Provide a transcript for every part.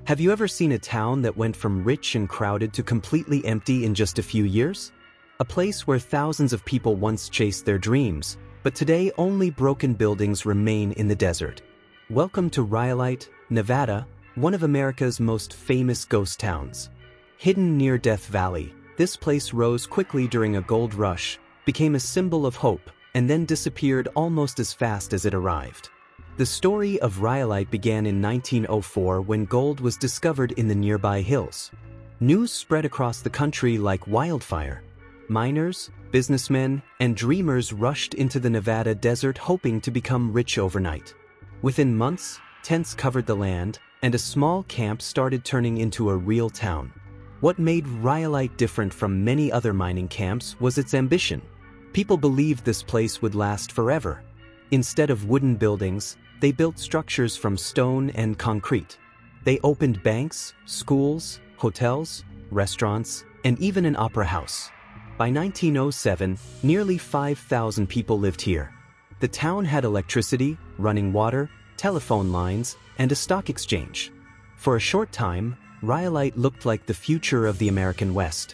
Have you ever seen a town that went from rich and crowded to completely empty in just a few years? A place where thousands of people once chased their dreams, but today only broken buildings remain in the desert. Welcome to Rhyolite, Nevada, one of America's most famous ghost towns. Hidden near Death Valley, this place rose quickly during a gold rush, became a symbol of hope, and then disappeared almost as fast as it arrived. The story of Rhyolite began in 1904 when gold was discovered in the nearby hills. News spread across the country like wildfire. Miners, businessmen, and dreamers rushed into the Nevada desert hoping to become rich overnight. Within months, tents covered the land, and a small camp started turning into a real town. What made Rhyolite different from many other mining camps was its ambition. People believed this place would last forever. Instead of wooden buildings, they built structures from stone and concrete. They opened banks, schools, hotels, restaurants, and even an opera house. By 1907, nearly 5,000 people lived here. The town had electricity, running water, telephone lines, and a stock exchange. For a short time, Rhyolite looked like the future of the American West.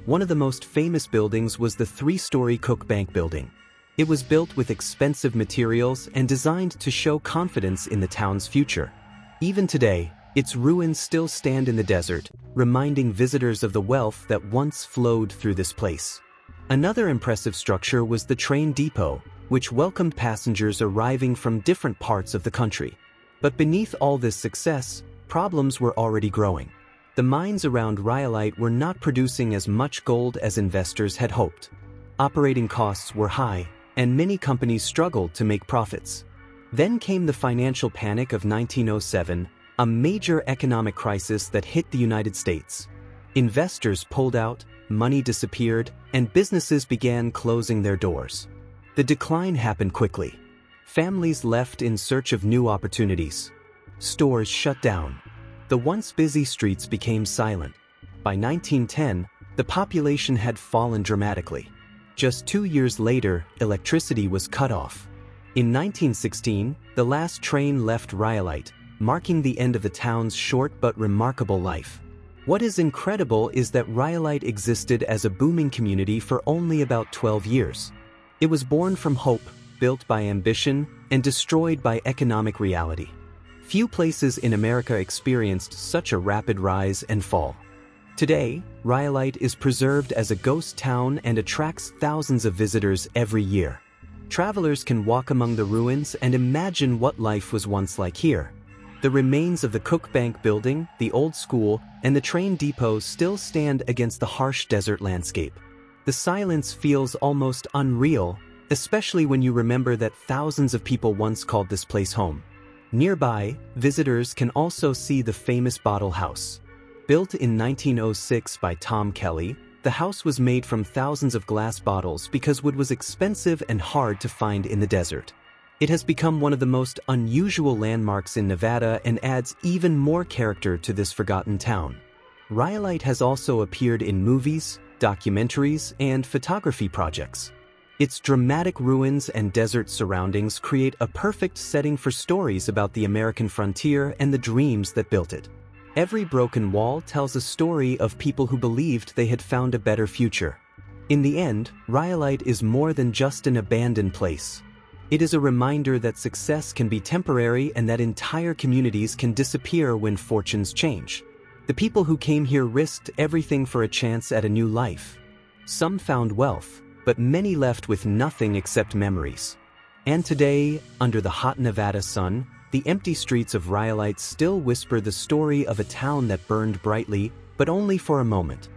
One of the most famous buildings was the three-story Cook Bank building. It was built with expensive materials and designed to show confidence in the town's future. Even today, its ruins still stand in the desert, reminding visitors of the wealth that once flowed through this place. Another impressive structure was the train depot, which welcomed passengers arriving from different parts of the country. But beneath all this success, problems were already growing. The mines around Rhyolite were not producing as much gold as investors had hoped. Operating costs were high, and many companies struggled to make profits. Then came the financial panic of 1907, a major economic crisis that hit the United States. Investors pulled out, money disappeared, and businesses began closing their doors. The decline happened quickly. Families left in search of new opportunities. Stores shut down. The once busy streets became silent. By 1910, the population had fallen dramatically. Just 2 years later, electricity was cut off. In 1916, the last train left Rhyolite, marking the end of the town's short but remarkable life. What is incredible is that Rhyolite existed as a booming community for only about 12 years. It was born from hope, built by ambition, and destroyed by economic reality. Few places in America experienced such a rapid rise and fall. Today, Rhyolite is preserved as a ghost town and attracts thousands of visitors every year. Travelers can walk among the ruins and imagine what life was once like here. The remains of the Cook Bank building, the old school, and the train depot still stand against the harsh desert landscape. The silence feels almost unreal, especially when you remember that thousands of people once called this place home. Nearby, visitors can also see the famous Bottle House. Built in 1906 by Tom Kelly, the house was made from thousands of glass bottles because wood was expensive and hard to find in the desert. It has become one of the most unusual landmarks in Nevada and adds even more character to this forgotten town. Rhyolite has also appeared in movies, documentaries, and photography projects. Its dramatic ruins and desert surroundings create a perfect setting for stories about the American frontier and the dreams that built it. Every broken wall tells a story of people who believed they had found a better future. In the end, Rhyolite is more than just an abandoned place. It is a reminder that success can be temporary and that entire communities can disappear when fortunes change. The people who came here risked everything for a chance at a new life. Some found wealth, but many left with nothing except memories. And today, under the hot Nevada sun, the empty streets of Rhyolite still whisper the story of a town that burned brightly, but only for a moment.